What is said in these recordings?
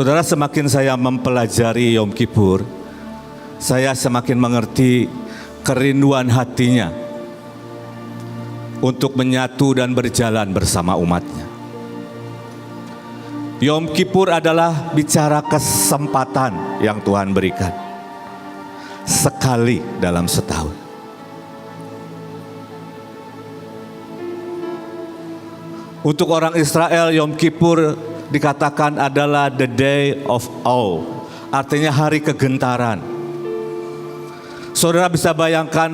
Saudara, semakin saya mempelajari Yom Kippur, saya semakin mengerti kerinduan hatinya untuk menyatu dan berjalan bersama umatnya. Yom Kippur adalah bicara kesempatan yang Tuhan berikan sekali dalam setahun. Untuk orang Israel, Yom Kippur dikatakan adalah the day of awe, artinya hari kegentaran. Saudara bisa bayangkan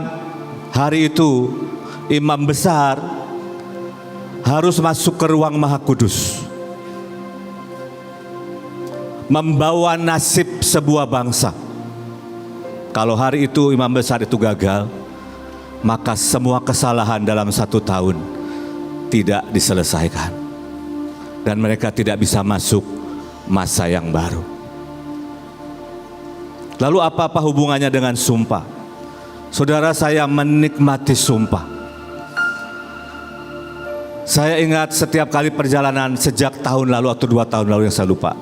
hari itu imam besar harus masuk ke ruang Maha Kudus, membawa nasib sebuah bangsa. Kalau hari itu imam besar itu gagal, maka semua kesalahan dalam satu tahun tidak diselesaikan, dan mereka tidak bisa masuk masa yang baru. Lalu apa hubungannya dengan sumpah? Saudara, saya menikmati sumpah. Saya ingat setiap kali perjalanan sejak tahun lalu atau 2 tahun lalu yang saya lupa.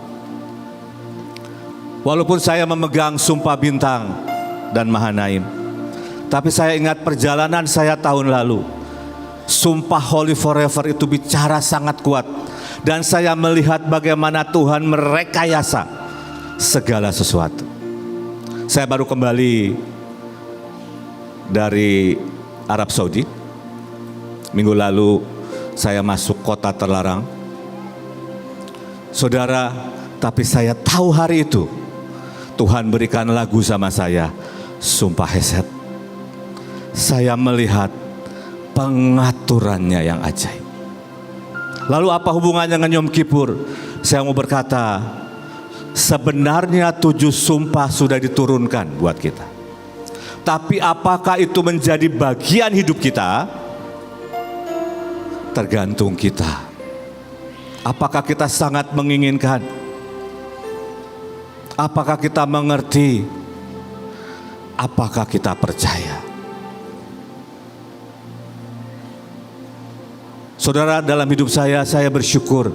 Walaupun saya memegang sumpah bintang dan Mahanaim, tapi saya ingat perjalanan saya tahun lalu. Sumpah Holy Forever itu bicara sangat kuat, dan saya melihat bagaimana Tuhan merekayasa segala sesuatu. Saya baru kembali dari Arab Saudi. Minggu lalu saya masuk kota terlarang. Saudara, tapi saya tahu hari itu Tuhan berikan lagu sama saya, Sumpah Hesed. Saya melihat pengaturannya yang ajaib. Lalu apa hubungannya dengan Yom Kippur? Saya mau berkata, sebenarnya 7 sumpah sudah diturunkan buat kita. Tapi apakah itu menjadi bagian hidup kita? Tergantung kita. Apakah kita sangat menginginkan? Apakah kita mengerti? Apakah kita percaya? Saudara, dalam hidup saya bersyukur.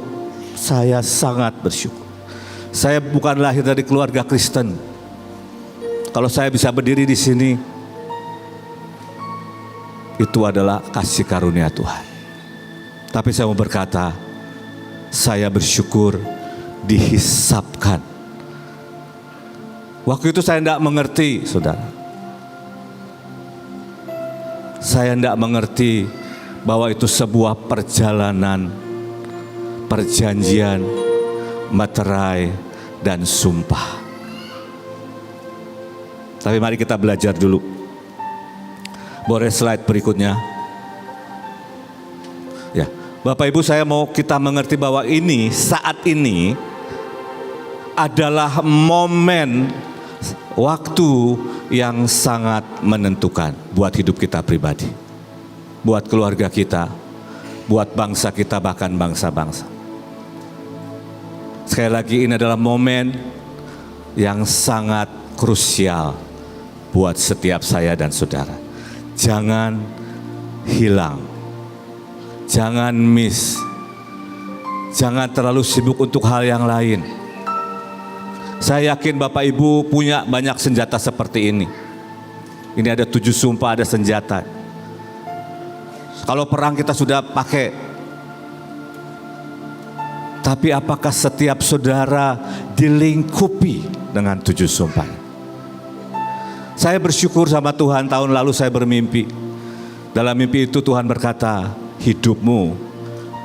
Saya sangat bersyukur. Saya bukan lahir dari keluarga Kristen. Kalau saya bisa berdiri di sini, itu adalah kasih karunia Tuhan. Tapi saya mau berkata, saya bersyukur dihisapkan. Waktu itu saya tidak mengerti, saudara. Saya tidak mengerti bahwa itu sebuah perjalanan, perjanjian, materai, dan sumpah. Tapi mari kita belajar dulu. Boleh slide berikutnya. Ya, Bapak Ibu, saya mau kita mengerti bahwa ini, saat ini adalah momen waktu yang sangat menentukan buat hidup kita pribadi, buat keluarga kita, buat bangsa kita, bahkan bangsa-bangsa. Sekali lagi, ini adalah momen yang sangat krusial buat setiap saya dan saudara. Jangan hilang, jangan miss, jangan terlalu sibuk untuk hal yang lain. Saya yakin Bapak Ibu punya banyak senjata seperti ini. Ini ada 7 sumpah, ada senjata. Kalau perang kita sudah pakai. Tapi apakah setiap saudara dilingkupi dengan 7 sumpah? Saya bersyukur sama Tuhan, tahun lalu saya bermimpi. Dalam mimpi itu Tuhan berkata, hidupmu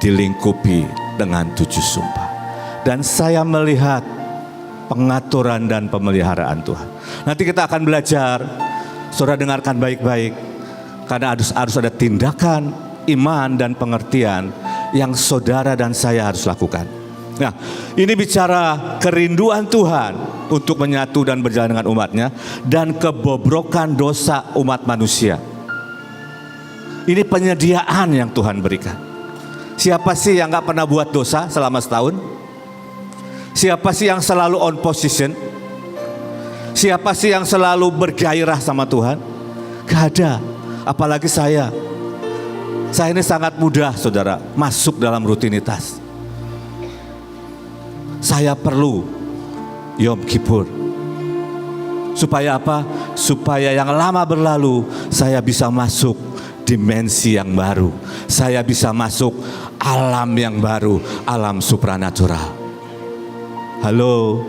dilingkupi dengan 7 sumpah. Dan saya melihat pengaturan dan pemeliharaan Tuhan. Nanti kita akan belajar, saudara dengarkan baik-baik, karena harus ada tindakan, iman, dan pengertian yang saudara dan saya harus lakukan. Nah, ini bicara kerinduan Tuhan untuk menyatu dan berjalan dengan umatnya, dan kebobrokan dosa umat manusia. Ini penyediaan yang Tuhan berikan. Siapa sih yang gak pernah buat dosa selama setahun? Siapa sih yang selalu on position? Siapa sih yang selalu bergairah sama Tuhan? Gak ada. Apalagi saya. Saya ini sangat mudah, saudara, masuk dalam rutinitas. Saya perlu Yom Kippur. Supaya apa? Supaya yang lama berlalu, saya bisa masuk dimensi yang baru. Saya bisa masuk alam yang baru, alam supranatural. Halo.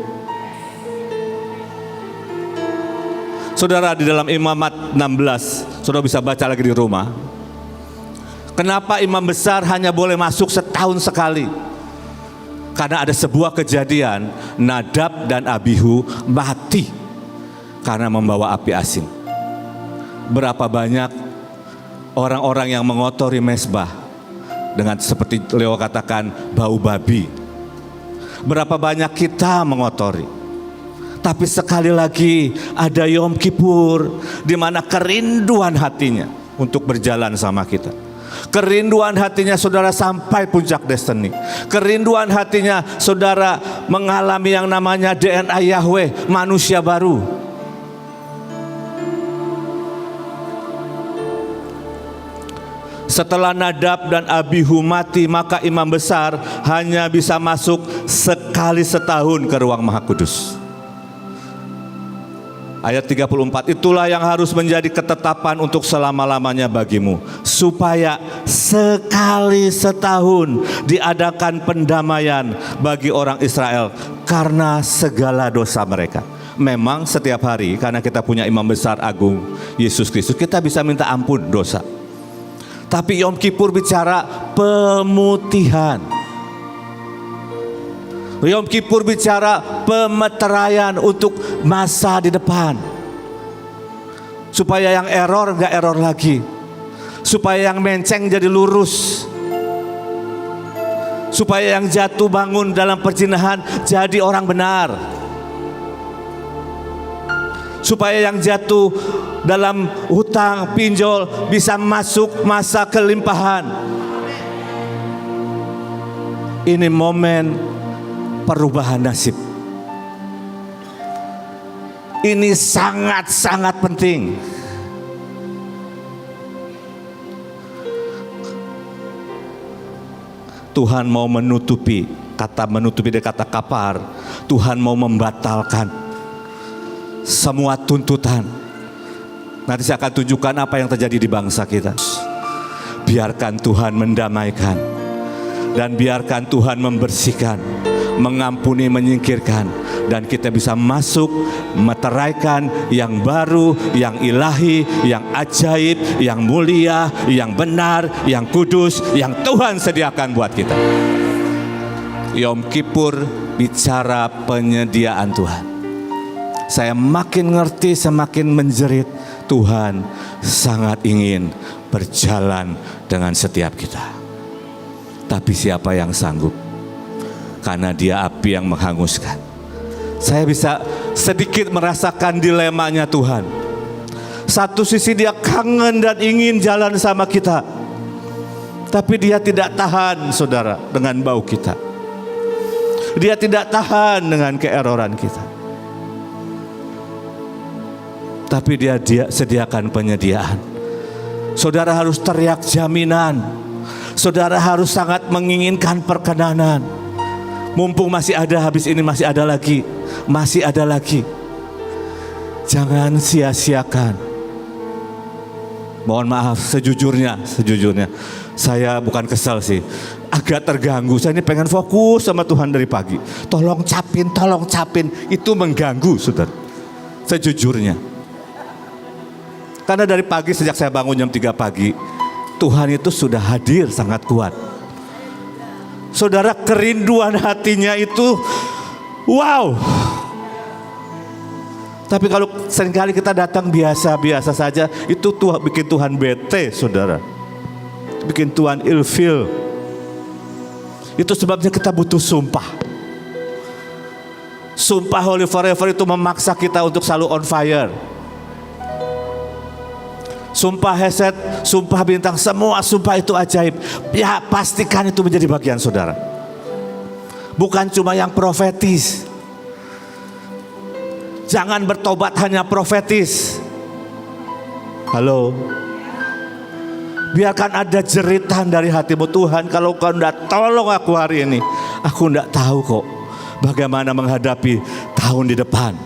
Saudara, di dalam Imamat 16, saudara bisa baca lagi di rumah. Kenapa imam besar hanya boleh masuk setahun sekali? Karena ada sebuah kejadian, Nadab dan Abihu mati karena membawa api asing. Berapa banyak orang-orang yang mengotori mezbah dengan seperti Leo katakan bau babi. Berapa banyak kita mengotori. Tapi sekali lagi ada Yom Kippur di mana kerinduan hatinya untuk berjalan sama kita. Kerinduan hatinya saudara sampai puncak destiny. Kerinduan hatinya saudara mengalami yang namanya DNA Yahweh, manusia baru. Setelah Nadab dan Abihu mati, maka imam besar hanya bisa masuk sekali setahun ke ruang Maha Kudus. Ayat 34, itulah yang harus menjadi ketetapan untuk selama-lamanya bagimu, supaya sekali setahun diadakan pendamaian bagi orang Israel karena segala dosa mereka. Memang setiap hari karena kita punya imam besar agung Yesus Kristus, kita bisa minta ampun dosa. Tapi Yom Kippur bicara pemutihan. Yom Kippur bicara pemeteraian untuk masa di depan. Supaya yang error gak error lagi. Supaya yang menceng jadi lurus. Supaya yang jatuh bangun dalam perzinahan jadi orang benar. Supaya yang jatuh dalam hutang pinjol bisa masuk masa kelimpahan. Ini momen perubahan nasib. Ini sangat-sangat penting. Tuhan mau menutupi, kata menutupi dari kata kapar. Tuhan mau membatalkan semua tuntutan. Nanti saya akan tunjukkan apa yang terjadi di bangsa kita. Biarkan Tuhan mendamaikan, dan biarkan Tuhan membersihkan, mengampuni, menyingkirkan, dan kita bisa masuk meteraikan yang baru, yang ilahi, yang ajaib, yang mulia, yang benar, yang kudus, yang Tuhan sediakan buat kita. Yom Kippur bicara penyediaan Tuhan. Saya makin ngerti, semakin menjerit. Tuhan sangat ingin berjalan dengan setiap kita. Tapi siapa yang sanggup? Karena dia api yang menghanguskan. Saya bisa sedikit merasakan dilemanya Tuhan. Satu sisi dia kangen dan ingin jalan sama kita. Tapi dia tidak tahan, saudara, dengan bau kita. Dia tidak tahan dengan keeroran kita. Tapi dia sediakan penyediaan. Saudara harus teriak jaminan. Saudara harus sangat menginginkan perkenanan. Mumpung masih ada, habis ini masih ada lagi. Masih ada lagi. Jangan sia-siakan. Mohon maaf, sejujurnya saya bukan kesal sih, agak terganggu. Saya ini pengen fokus sama Tuhan dari pagi. Tolong capin, itu mengganggu, saudara. Sejujurnya. Karena dari pagi, sejak saya bangun jam 3 pagi, Tuhan itu sudah hadir sangat kuat. Saudara, kerinduan hatinya itu wow. Tapi kalau seringkali kita datang biasa-biasa saja, itu bikin Tuhan bete, saudara. Bikin Tuhan ilfil. Itu sebabnya kita butuh sumpah. Sumpah Holy Forever itu memaksa kita untuk selalu on fire. Sumpah Hesed, sumpah bintang, semua sumpah itu ajaib. Ya, pastikan itu menjadi bagian saudara. Bukan cuma yang profetis. Jangan bertobat hanya profetis. Halo. Biarkan ada jeritan dari hatimu, Tuhan, kalau kau tidak tolong aku hari ini, aku tidak tahu kok bagaimana menghadapi tahun di depan.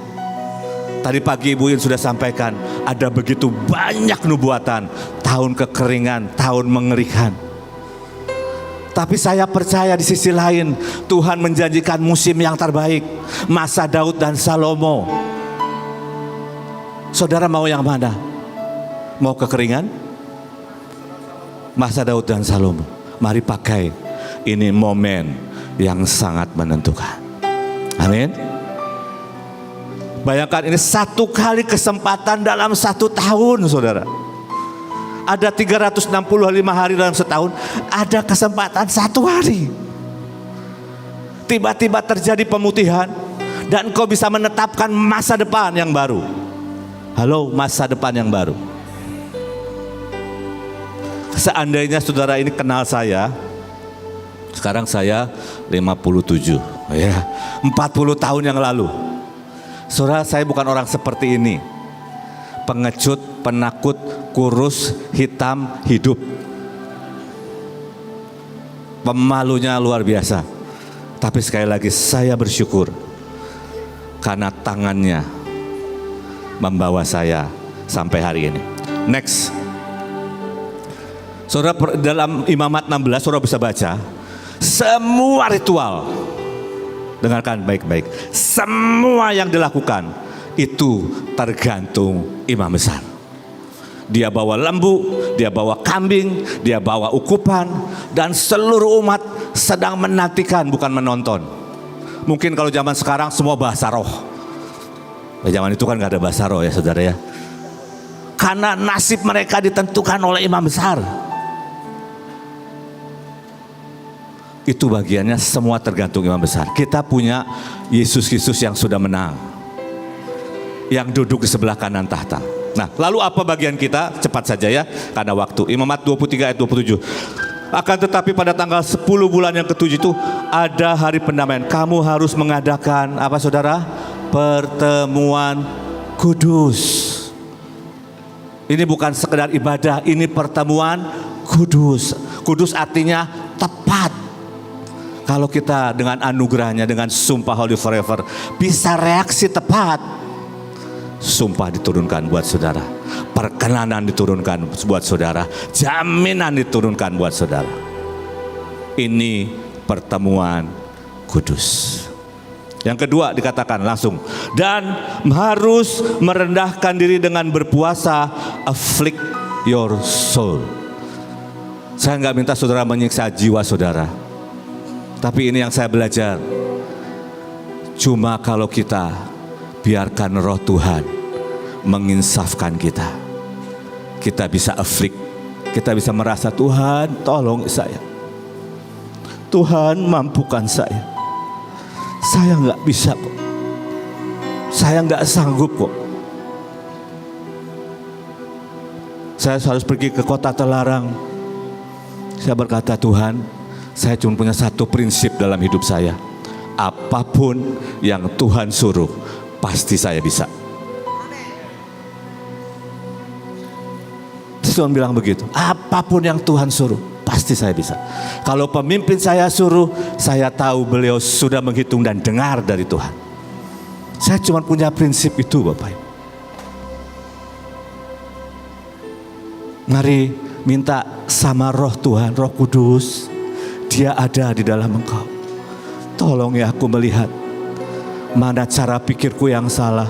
Tadi pagi Ibu Yun sudah sampaikan, ada begitu banyak nubuatan, tahun kekeringan, tahun mengerikan. Tapi saya percaya di sisi lain, Tuhan menjanjikan musim yang terbaik, masa Daud dan Salomo. Saudara mau yang mana? Mau kekeringan? Masa Daud dan Salomo. Mari pakai, ini momen yang sangat menentukan. Amin. Bayangkan ini satu kali kesempatan dalam satu tahun, saudara. Ada 365 hari dalam setahun, ada kesempatan satu hari. Tiba-tiba terjadi pemutihan dan kau bisa menetapkan masa depan yang baru. Halo, masa depan yang baru. Seandainya saudara ini kenal saya, sekarang saya 57, ya, 40 tahun yang lalu. Saudara, saya bukan orang seperti ini. Pengecut, penakut, kurus, hitam, hidup. Pemalunya luar biasa. Tapi sekali lagi saya bersyukur karena tangannya membawa saya sampai hari ini. Next. Saudara, dalam Imamat 16 saudara bisa baca, semua ritual, dengarkan baik-baik, semua yang dilakukan itu tergantung imam besar. Dia bawa lembu, dia bawa kambing, dia bawa ukupan, dan seluruh umat sedang menantikan, bukan menonton. Mungkin kalau zaman sekarang semua bahasa roh. Zaman itu kan gak ada bahasa roh ya saudara ya. Karena nasib mereka ditentukan oleh imam besar. Itu bagiannya semua tergantung imam besar. Kita punya Yesus Kristus yang sudah menang, yang duduk di sebelah kanan tahta. Nah, lalu apa bagian kita? Cepat saja ya, karena waktu. Imamat 23 ayat 27. Akan tetapi pada tanggal 10 bulan yang ke-7 itu ada hari pendamaian. Kamu harus mengadakan apa saudara? Pertemuan kudus. Ini bukan sekedar ibadah, ini pertemuan kudus. Kudus artinya tepat. Kalau kita dengan anugerahnya, dengan sumpah Holy Forever, bisa reaksi tepat. Sumpah diturunkan buat saudara, perkenanan diturunkan buat saudara, jaminan diturunkan buat saudara. Ini pertemuan kudus. Yang kedua dikatakan langsung, dan harus merendahkan diri dengan berpuasa, afflict your soul. Saya nggak minta saudara menyiksa jiwa saudara, tapi ini yang saya belajar. Cuma kalau kita biarkan roh Tuhan menginsafkan kita, kita bisa afflict, kita bisa merasa Tuhan tolong saya, Tuhan mampukan saya nggak bisa kok, saya nggak sanggup kok. Saya harus pergi ke kota terlarang. Saya berkata, Tuhan, saya cuma punya satu prinsip dalam hidup saya. Apapun yang Tuhan suruh, pasti saya bisa. Tuhan bilang begitu. Apapun yang Tuhan suruh, pasti saya bisa. Kalau pemimpin saya suruh, saya tahu beliau sudah menghitung dan dengar dari Tuhan. Saya cuma punya prinsip itu, Bapak Ibu. Mari minta sama roh Tuhan, Roh Kudus. Dia ada di dalam engkau. Tolong ya aku melihat mana cara pikirku yang salah,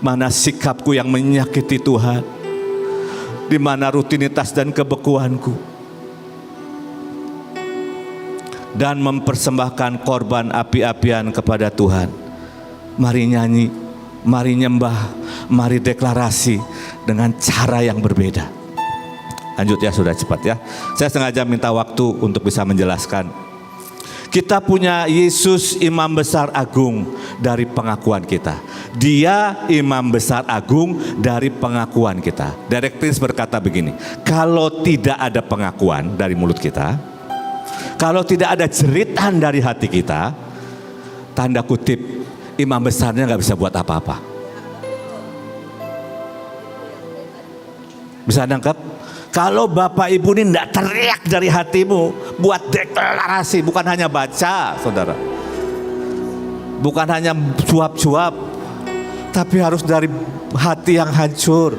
mana sikapku yang menyakiti Tuhan, di mana rutinitas dan kebekuanku, dan mempersembahkan korban api-apian kepada Tuhan. Mari nyanyi, mari nyembah, mari deklarasi dengan cara yang berbeda. Lanjut ya, sudah cepat ya. Saya sengaja minta waktu untuk bisa menjelaskan. Kita punya Yesus imam besar agung dari pengakuan kita. Dia imam besar agung dari pengakuan kita. Direktris berkata begini, kalau tidak ada pengakuan dari mulut kita, kalau tidak ada jeritan dari hati kita, tanda kutip, imam besarnya gak bisa buat apa-apa. Bisa nangkep? Kalau Bapak Ibu ini tidak teriak dari hatimu, buat deklarasi, bukan hanya baca, saudara. bukan hanya suap-suap, tapi harus dari hati yang hancur.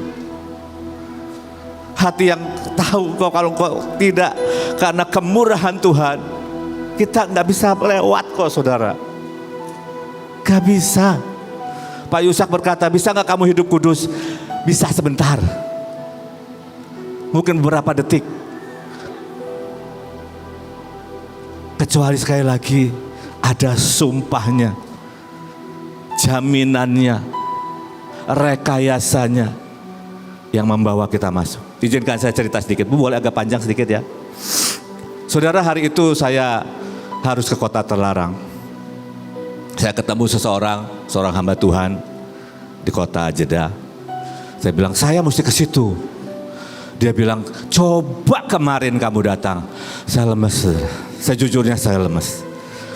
Hati yang tahu kalau kau tidak, karena kemurahan Tuhan, kita nggak bisa lewat kok saudara. Gak bisa. Pak Yusak berkata, bisa nggak kamu hidup kudus? Bisa sebentar. Mungkin beberapa detik. Kecuali sekali lagi ada sumpahnya, jaminannya, rekayasanya yang membawa kita masuk. Izinkan saya cerita sedikit, Bu, boleh agak panjang sedikit ya. Saudara, hari itu saya harus ke kota terlarang. Saya ketemu seorang hamba Tuhan di kota Jeddah. Saya bilang, saya mesti ke situ. Dia bilang, coba kemarin kamu datang. Saya lemes, sejujurnya saya lemes.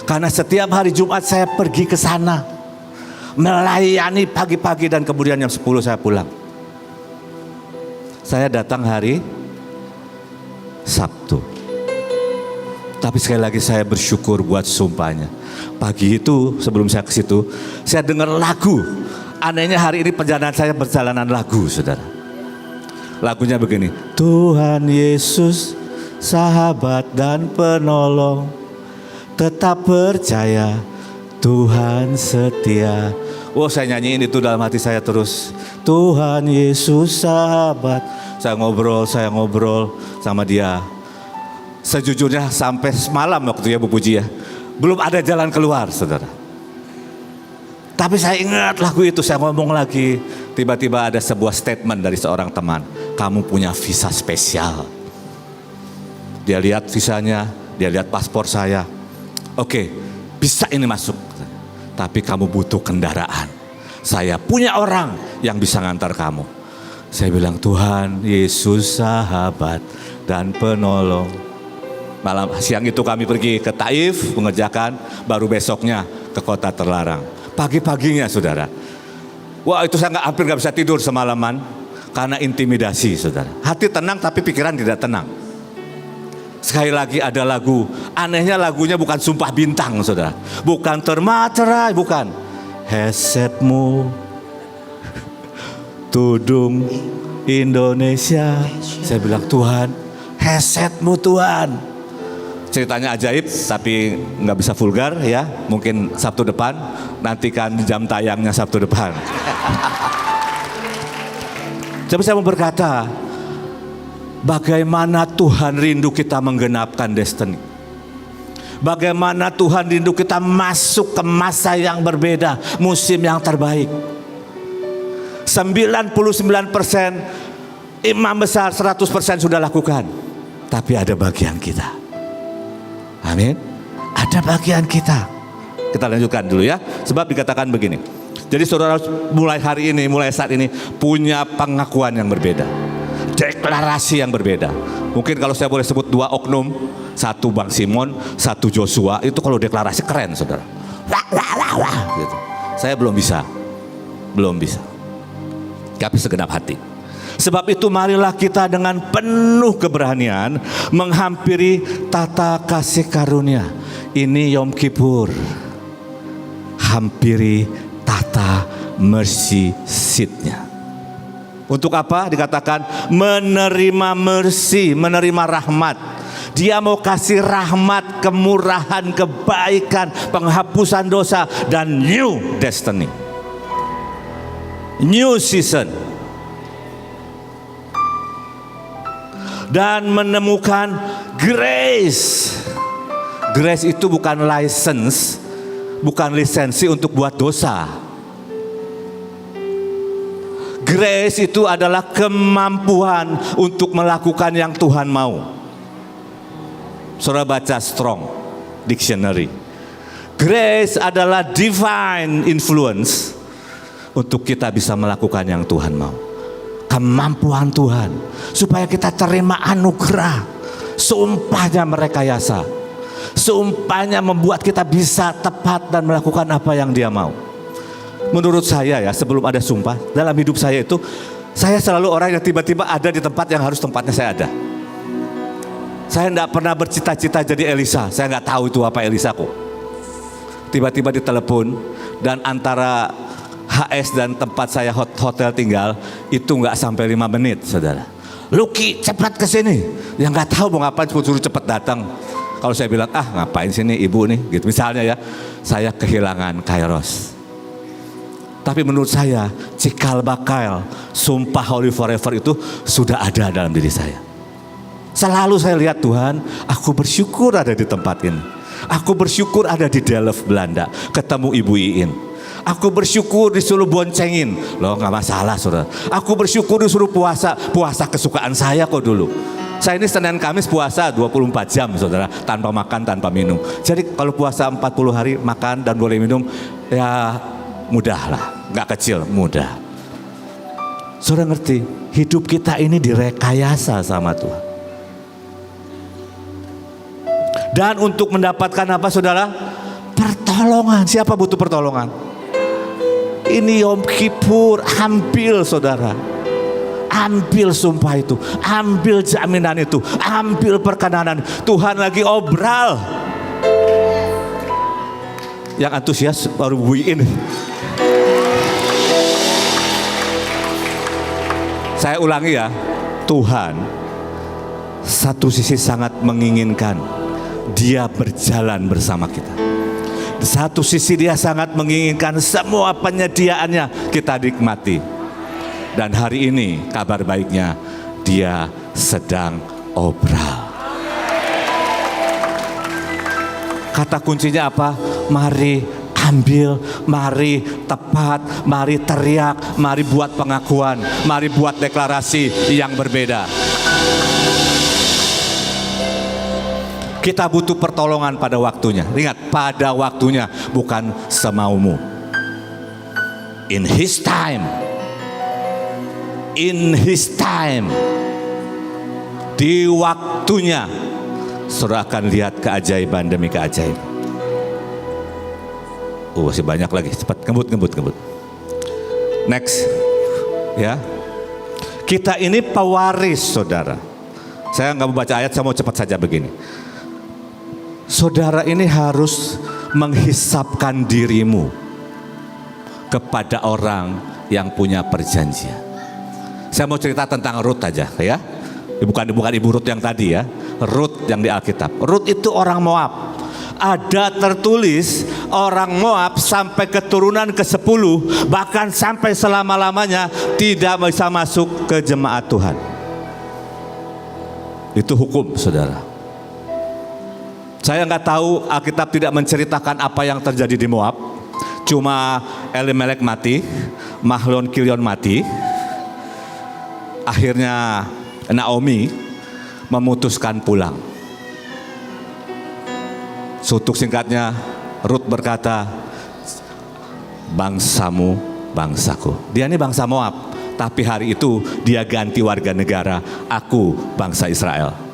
Karena setiap hari Jumat saya pergi ke sana, melayani pagi-pagi dan kemudian jam 10 saya pulang. Saya datang hari Sabtu. Tapi sekali lagi saya bersyukur buat sumpahnya. Pagi itu sebelum saya ke situ, saya dengar lagu. Anehnya hari ini perjalanan saya perjalanan lagu, saudara. Lagunya begini. Tuhan Yesus, sahabat dan penolong, tetap percaya, Tuhan setia. Oh, saya nyanyiin itu dalam hati saya terus. Tuhan Yesus sahabat. Saya ngobrol sama dia. Sejujurnya sampai semalam waktu ya Bu Puji ya, belum ada jalan keluar saudara. Tapi saya ingat lagu itu, saya ngomong lagi. Tiba-tiba ada sebuah statement dari seorang teman. Kamu punya visa spesial. Dia lihat visanya, dia lihat paspor saya. Oke, bisa ini masuk. Tapi kamu butuh kendaraan. Saya punya orang yang bisa ngantar kamu. Saya bilang, Tuhan Yesus sahabat dan penolong. Siang itu kami pergi ke Taif mengerjakan, baru besoknya ke kota terlarang. Pagi-paginya saudara, wah itu saya hampir gak bisa tidur semalaman karena intimidasi saudara. Hati tenang tapi pikiran tidak tenang. Sekali lagi ada lagu, anehnya lagunya bukan Sumpah Bintang saudara, bukan Termaterai, bukan Hesetmu Tudung Indonesia. Saya bilang, Tuhan, hesetmu Tuhan. Ceritanya ajaib tapi nggak bisa vulgar ya. Mungkin Sabtu depan, nantikan jam tayangnya Sabtu depan. Tapi saya mau berkata, bagaimana Tuhan rindu kita menggenapkan destiny. Bagaimana Tuhan rindu kita masuk ke masa yang berbeda, musim yang terbaik. 99% imam besar 100% sudah lakukan. Tapi ada bagian kita. Amin. Ada bagian kita. Kita lanjutkan dulu ya. Sebab dikatakan begini. Jadi saudara mulai hari ini, mulai saat ini punya pengakuan yang berbeda. Deklarasi yang berbeda. Mungkin kalau saya boleh sebut dua oknum. Satu Bang Simon, satu Joshua. Itu kalau deklarasi keren saudara. Gitu. Saya belum bisa. Tapi segenap hati. Sebab itu marilah kita dengan penuh keberanian menghampiri tata kasih karunia. Ini Yom Kippur. Hampiri tata mercy seat-nya. Untuk apa? Dikatakan menerima mercy, menerima rahmat. Dia mau kasih rahmat, kemurahan, kebaikan, penghapusan dosa, dan new destiny. New season. Dan menemukan grace. Grace itu bukan license, bukan lisensi untuk buat dosa. Grace itu adalah kemampuan untuk melakukan yang Tuhan mau. Saudara baca Strong Dictionary. Grace adalah divine influence untuk kita bisa melakukan yang Tuhan mau. Kemampuan Tuhan supaya kita terima anugerah. Sumpahnya merekayasa. Sumpahnya membuat kita bisa tepat dan melakukan apa yang Dia mau. Menurut saya ya, sebelum ada sumpah, dalam hidup saya itu, saya selalu orang yang tiba-tiba ada di tempat yang harus tempatnya saya ada. Saya tidak pernah bercita-cita jadi Elisa. Saya nggak tahu itu apa Elisa kok. tiba-tiba ditelepon dan antara HS dan tempat saya hotel tinggal itu nggak sampai 5 menit, saudara. Luki, cepat ke sini. Yang nggak tahu mau ngapain, suruh cepat datang. Kalau saya bilang, ngapain sini ibu nih, gitu misalnya ya, saya kehilangan kairos. Tapi menurut saya, cikal bakal sumpah Holy Forever itu sudah ada dalam diri saya. Selalu saya lihat Tuhan, aku bersyukur ada di tempat ini. Aku bersyukur ada di Delft, Belanda, ketemu Ibu Iin. Aku bersyukur disuruh boncengin, loh nggak masalah saudara. Aku bersyukur disuruh puasa kesukaan saya kok dulu. Saya ini Senin Kamis puasa 24 jam saudara, tanpa makan, tanpa minum. Jadi kalau puasa 40 hari makan dan boleh minum, ya mudah lah, nggak kecil, mudah. Saudara ngerti, hidup kita ini direkayasa sama Tuhan. Dan untuk mendapatkan apa saudara? Pertolongan. Siapa butuh pertolongan? Ini Yom Kippur, ambil saudara. Ambil sumpah itu, ambil jaminan itu, ambil perkenanan. Tuhan lagi obral. Yang antusias baru buiin. Saya ulangi ya, Tuhan satu sisi sangat menginginkan Dia berjalan bersama kita. Di satu sisi Dia sangat menginginkan semua penyediaannya kita nikmati. Dan hari ini kabar baiknya Dia sedang obral. Kata kuncinya apa? Mari ambil, mari tepat, mari teriak, mari buat pengakuan, mari buat deklarasi yang berbeda. Kita butuh pertolongan pada waktunya. Ingat, pada waktunya, bukan semaumu. In His time. In His time. Di waktunya, saudara akan lihat keajaiban demi keajaiban. Masih banyak lagi, cepat, ngebut. Next, ya. Kita ini pewaris, saudara. Saya nggak mau baca ayat, saya mau cepat saja begini. Saudara ini harus menghisapkan dirimu kepada orang yang punya perjanjian. Saya mau cerita tentang Rut aja, ya. Bukan Ibu Rut yang tadi ya, Rut yang di Alkitab. Rut itu orang Moab. Ada tertulis orang Moab sampai keturunan ke-10, bahkan sampai selama-lamanya tidak bisa masuk ke jemaat Tuhan. Itu hukum, saudara. Saya nggak tahu, Alkitab tidak menceritakan apa yang terjadi di Moab. Cuma Elimelek mati, Mahlon Kilion mati. Akhirnya Naomi memutuskan pulang. Sutuk singkatnya, Rut berkata, bangsamu, bangsaku. Dia ini bangsa Moab, tapi hari itu dia ganti warga negara. Aku bangsa Israel.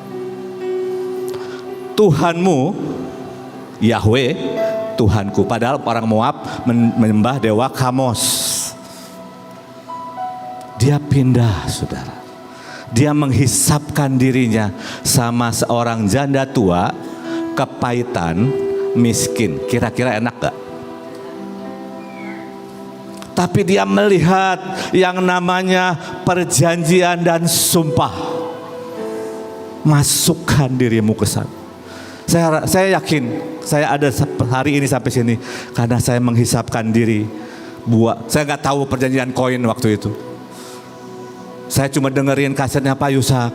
Tuhanmu, Yahweh, Tuhanku. Padahal orang Moab menyembah dewa Kamos. Dia pindah, saudara. Dia menghisapkan dirinya sama seorang janda tua, kepahitan, miskin. Kira-kira enak gak? Tapi dia melihat yang namanya perjanjian dan sumpah. Masukkan dirimu ke sana. Saya yakin saya ada hari ini sampai sini karena saya menghisapkan diri. Saya nggak tahu perjanjian koin waktu itu. Saya cuma dengerin kasetnya Pak Yusak.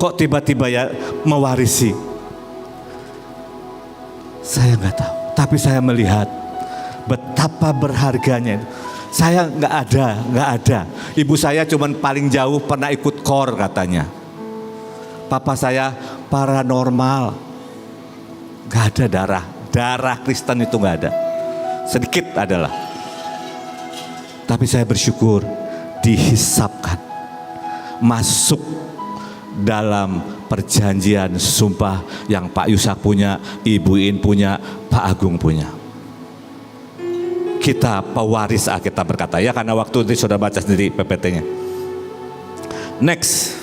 Kok tiba-tiba ya mewarisi? Saya nggak tahu. Tapi saya melihat betapa berharganya. Saya nggak ada. Ibu saya cuma paling jauh pernah ikut KOR katanya. Papa saya paranormal. Gak ada darah Kristen itu gak ada, sedikit adalah. Tapi saya bersyukur dihisapkan, masuk dalam perjanjian sumpah yang Pak Yusak punya, Ibu In punya, Pak Agung punya. Kita pewaris Alkitab berkata ya, karena waktu itu sudah baca sendiri PPT-nya. Next,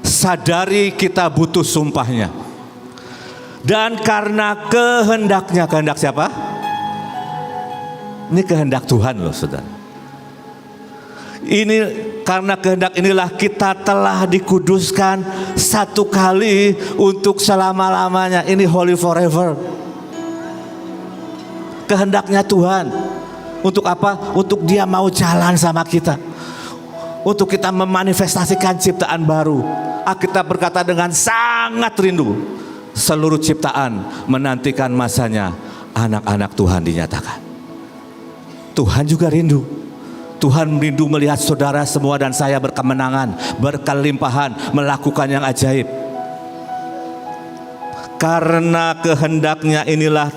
sadari kita butuh sumpahnya. Dan karena kehendak siapa? Ini kehendak Tuhan loh saudara. Ini karena kehendak inilah kita telah dikuduskan satu kali untuk selama-lamanya. Ini holy forever. Kehendaknya Tuhan. Untuk apa? Untuk Dia mau jalan sama kita. Untuk kita memanifestasikan ciptaan baru. Alkitab berkata dengan sangat rindu. Seluruh ciptaan menantikan masanya anak-anak Tuhan dinyatakan. Tuhan juga rindu. Tuhan rindu melihat saudara semua dan saya berkemenangan, berkelimpahan, melakukan yang ajaib. Karena kehendaknya inilah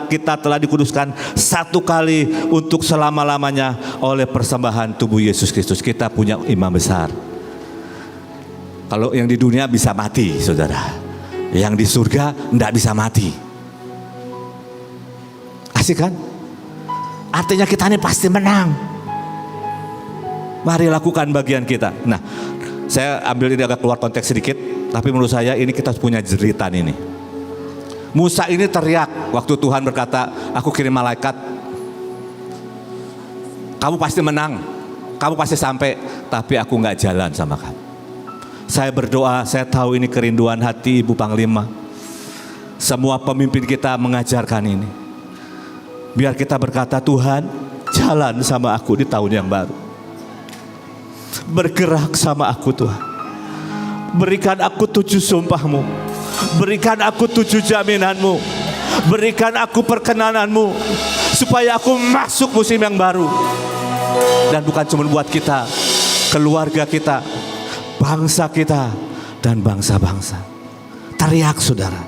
kita telah dikuduskan satu kali untuk selama-lamanya oleh persembahan tubuh Yesus Kristus. Kita punya imam besar. Kalau yang di dunia bisa mati, saudara. Yang di surga tidak bisa mati. Asik kan? Artinya kita ini pasti menang. Mari lakukan bagian kita. Nah, saya ambil ini agak keluar konteks sedikit, tapi menurut saya ini kita punya jeritan ini. Musa ini teriak waktu Tuhan berkata, aku kirim malaikat. Kamu pasti menang, kamu pasti sampai, tapi aku nggak jalan sama kamu. Saya berdoa, saya tahu ini kerinduan hati Ibu Panglima. Semua pemimpin kita mengajarkan ini. Biar kita berkata, Tuhan jalan sama aku di tahun yang baru. Bergerak sama aku Tuhan. Berikan aku 7 sumpah-Mu. Berikan aku 7 jaminanmu. Berikan aku perkenananmu. Supaya aku masuk musim yang baru. Dan bukan cuma buat kita, keluarga kita, bangsa kita, dan bangsa-bangsa. Teriak saudara,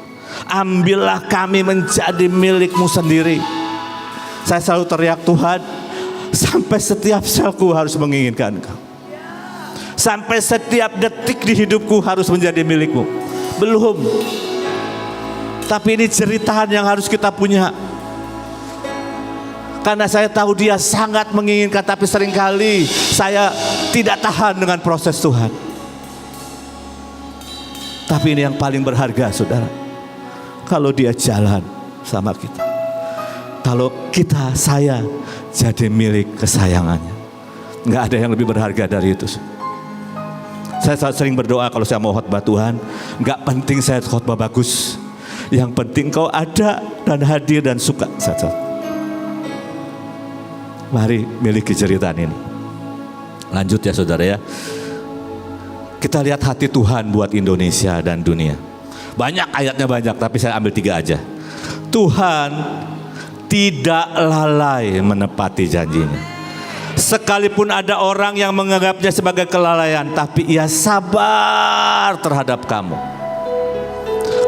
ambillah kami menjadi milik-Mu sendiri. Saya selalu teriak, Tuhan, sampai setiap selku harus menginginkan Engkau. Sampai setiap detik di hidupku harus menjadi milik-Mu. Belum. Tapi ini ceritaan yang harus kita punya. Karena saya tahu Dia sangat menginginkan, tapi seringkali saya tidak tahan dengan proses Tuhan. Tapi ini yang paling berharga saudara. Kalau Dia jalan sama kita. Kalau saya jadi milik kesayangannya. Nggak ada yang lebih berharga dari itu. Saya sering berdoa kalau saya mau khotbah Tuhan, nggak penting saya khotbah bagus, yang penting Kau ada dan hadir dan suka saja. Mari miliki cerita ini. Lanjut ya saudara ya. Kita lihat hati Tuhan buat Indonesia dan dunia. Banyak ayatnya banyak, tapi saya ambil 3 aja. Tuhan tidak lalai menepati janjinya. Sekalipun ada orang yang menganggapnya sebagai kelalaian, tapi Ia sabar terhadap kamu.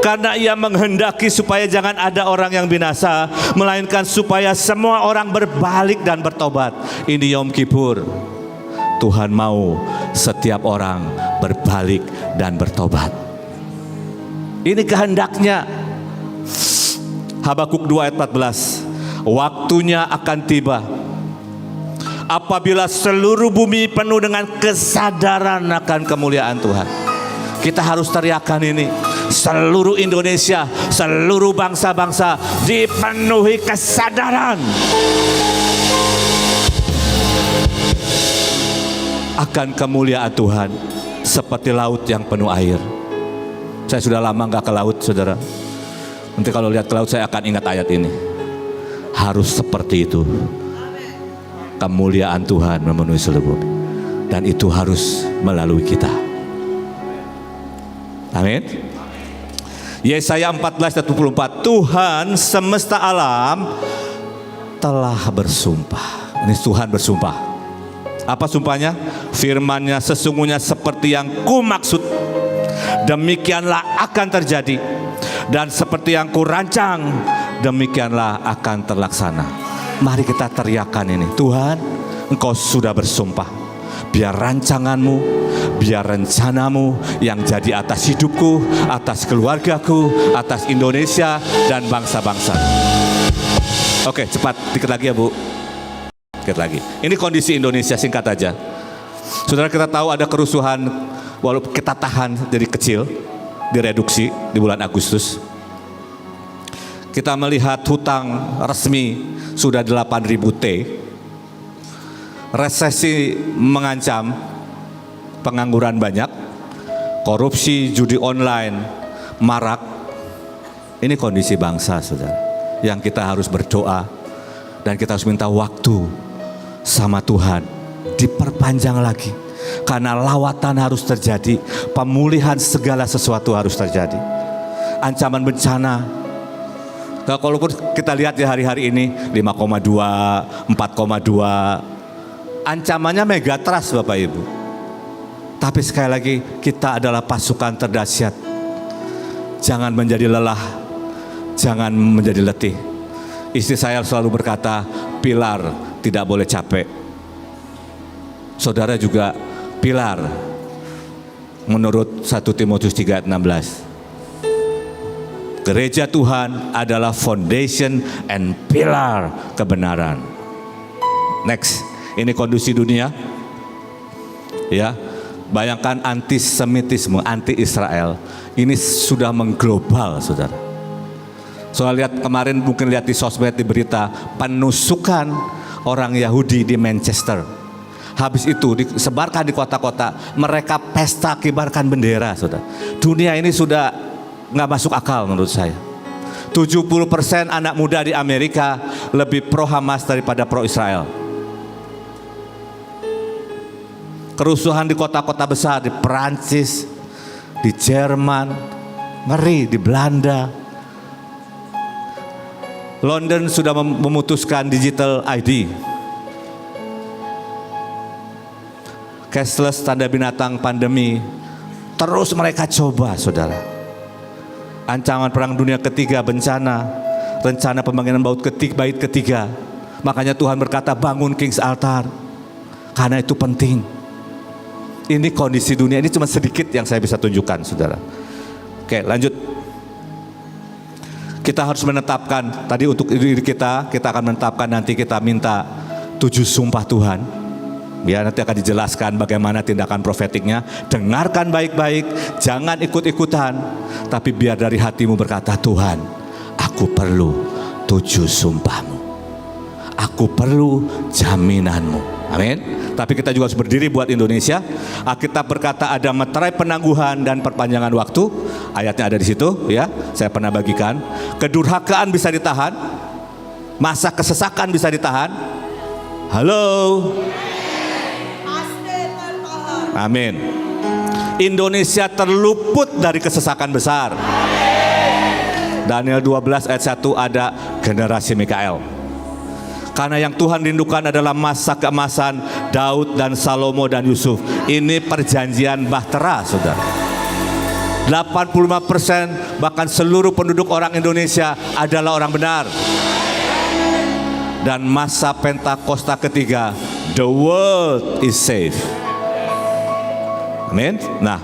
Karena Ia menghendaki supaya jangan ada orang yang binasa, melainkan supaya semua orang berbalik dan bertobat. Ini Yom Kippur. Tuhan mau setiap orang berbalik dan bertobat. Ini kehendaknya. Habakuk 2 ayat 14. Waktunya akan tiba apabila seluruh bumi penuh dengan kesadaran akan kemuliaan Tuhan. Kita harus teriakan ini. Seluruh Indonesia, seluruh bangsa-bangsa dipenuhi kesadaran akan kemuliaan Tuhan, seperti laut yang penuh air. Saya sudah lama gak ke laut saudara. Nanti kalau lihat ke laut saya akan ingat ayat ini. Harus seperti itu. Kemuliaan Tuhan memenuhi seluruh bumi. Dan itu harus melalui kita. Amin. Yesaya 14:24. Tuhan semesta alam telah bersumpah. Ini Tuhan bersumpah. Apa sumpahnya? Firman-Nya sesungguhnya seperti yang ku maksud, demikianlah akan terjadi. Dan seperti yang ku rancang, demikianlah akan terlaksana. Mari kita teriakan ini. Tuhan, Engkau sudah bersumpah. Biar rancangan-Mu, biar rencana-Mu yang jadi atas hidupku, atas keluargaku, atas Indonesia dan bangsa-bangsa. Oke, cepat dikit lagi ya Bu. Dikit lagi. Ini kondisi Indonesia, singkat aja. Saudara, kita tahu ada kerusuhan, walaupun kita tahan dari kecil, direduksi di bulan Agustus. Kita melihat hutang resmi sudah 8.000 T. Resesi mengancam, pengangguran banyak, korupsi, judi online marak. Ini kondisi bangsa, saudara, yang kita harus berdoa dan kita harus minta waktu sama Tuhan diperpanjang lagi, karena lawatan harus terjadi, pemulihan segala sesuatu harus terjadi. Ancaman bencana, kalaupun kita lihat di hari-hari ini 5,2, 4,2, ancamannya megatrust Bapak Ibu. Tapi sekali lagi, kita adalah pasukan terdahsyat. Jangan menjadi lelah, jangan menjadi letih. Istri saya selalu berkata, pilar tidak boleh capek. Saudara juga pilar, menurut 1 Timotius 3:16. Gereja Tuhan adalah foundation and pilar kebenaran. Next, ini kondisi dunia. Ya, bayangkan antisemitisme, anti-Israel. Ini sudah mengglobal, saudara. Soal lihat kemarin, mungkin lihat di sosmed, di berita, penusukan orang Yahudi di Manchester. Habis itu disebarkan di kota-kota, mereka pesta kibarkan bendera, saudara. Dunia ini sudah nggak masuk akal menurut saya. 70% anak muda di Amerika lebih pro Hamas daripada pro Israel. Kerusuhan di kota-kota besar, di Perancis, di Jerman, ngeri, di Belanda. London sudah memutuskan digital ID. Cashless tanda binatang pandemi. Terus mereka coba, saudara. Ancaman perang dunia ketiga, bencana, rencana pembangunan bait ketiga. Makanya Tuhan berkata, bangun King's Altar. Karena itu penting. Ini kondisi dunia, ini cuma sedikit yang saya bisa tunjukkan, saudara. Oke, lanjut. Kita harus menetapkan, tadi untuk diri kita akan menetapkan, nanti kita minta 7 sumpah Tuhan. Ya, nanti akan dijelaskan bagaimana tindakan profetiknya. Dengarkan baik-baik, jangan ikut-ikutan. Tapi biar dari hatimu berkata, Tuhan, aku perlu 7 sumpahmu. Aku perlu jaminanmu. Amin. Tapi kita juga harus berdiri buat Indonesia. Alkitab berkata ada meterai penangguhan dan perpanjangan waktu. Ayatnya ada di situ, ya. Saya pernah bagikan. Kedurhakaan bisa ditahan, masa kesesakan bisa ditahan. Halo. Amin. Indonesia terluput dari kesesakan besar. Daniel 12 ayat 1 ada generasi Mikael. Karena yang Tuhan rindukan adalah masa keemasan Daud dan Salomo dan Yusuf. Ini perjanjian bahtera, saudara. 85% bahkan seluruh penduduk orang Indonesia adalah orang benar. Dan masa Pentakosta ketiga, the world is safe. Amin. Nah,